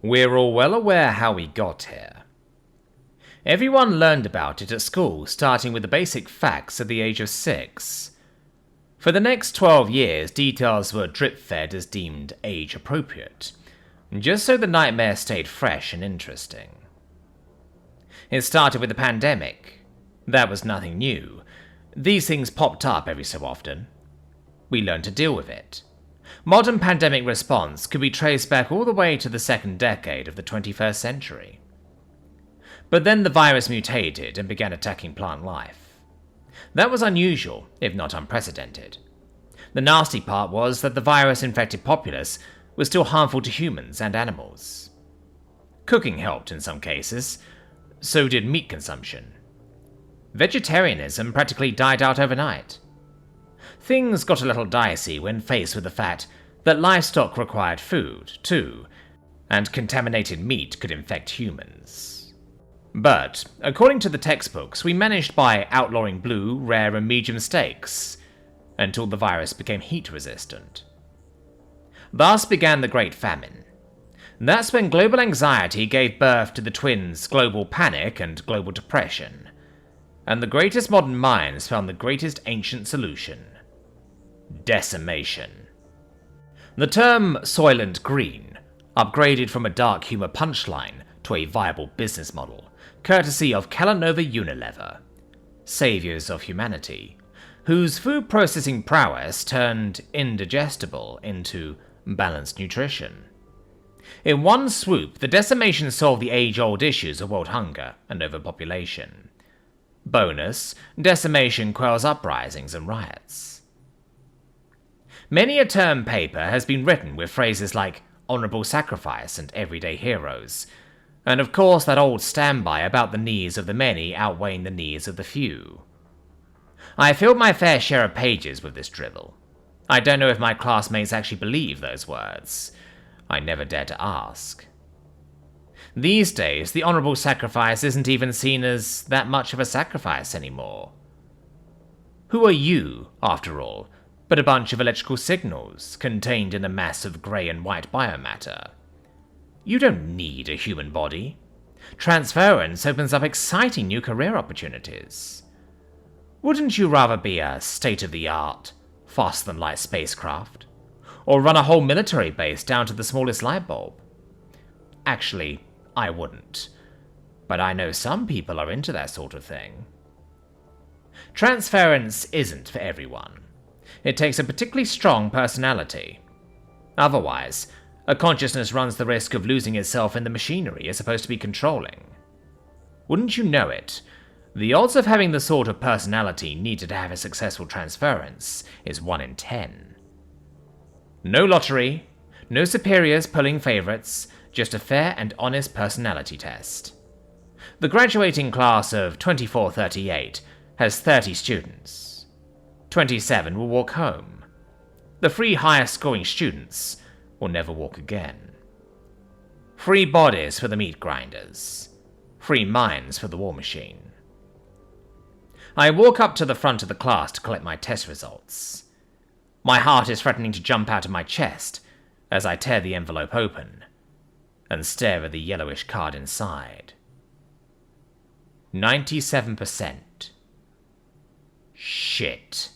We're all well aware how we got here. Everyone learned about it at school, starting with the basic facts at the age of 6. For the next 12 years, details were drip-fed as deemed age-appropriate, just so the nightmare stayed fresh and interesting. It started with the pandemic. That was nothing new. These things popped up every so often. We learned to deal with it. Modern pandemic response could be traced back all the way to the second decade of the 21st century. But then the virus mutated and began attacking plant life. That was unusual, if not unprecedented. The nasty part was that the virus-infected populace was still harmful to humans and animals. Cooking helped in some cases, so did meat consumption. Vegetarianism practically died out overnight. Things got a little dicey when faced with the fact that livestock required food, too, and contaminated meat could infect humans. But, according to the textbooks, we managed by outlawing blue, rare, and medium steaks, until the virus became heat-resistant. Thus began the Great Famine. That's when global anxiety gave birth to the twins global panic and global depression, and the greatest modern minds found the greatest ancient solution: decimation. The term Soylent Green upgraded from a dark humor punchline to a viable business model, courtesy of Kellanova Unilever, saviors of humanity, whose food processing prowess turned indigestible into balanced nutrition. In one swoop, the decimation solved the age-old issues of world hunger and overpopulation. Bonus, decimation quells uprisings and riots. Many a term paper has been written with phrases like honorable sacrifice and everyday heroes, and of course that old standby about the needs of the many outweighing the needs of the few. I filled my fair share of pages with this drivel. I don't know if my classmates actually believe those words. I never dared to ask. These days, the honorable sacrifice isn't even seen as that much of a sacrifice anymore. Who are you, after all, but a bunch of electrical signals contained in a mass of grey and white biomatter? You don't need a human body. Transference opens up exciting new career opportunities. Wouldn't you rather be a state-of-the-art, faster-than-light spacecraft? Or run a whole military base down to the smallest light bulb? Actually, I wouldn't. But I know some people are into that sort of thing. Transference isn't for everyone. It takes a particularly strong personality. Otherwise, a consciousness runs the risk of losing itself in the machinery it's supposed to be controlling. Wouldn't you know it? The odds of having the sort of personality needed to have a successful transference is 1 in 10. No lottery, no superiors pulling favorites, just a fair and honest personality test. The graduating class of 2438 has 30 students. 27 will walk home. The 3 highest scoring students will never walk again. 3 bodies for the meat grinders. 3 minds for the war machine. I walk up to the front of the class to collect my test results. My heart is threatening to jump out of my chest as I tear the envelope open and stare at the yellowish card inside. 97%. Shit.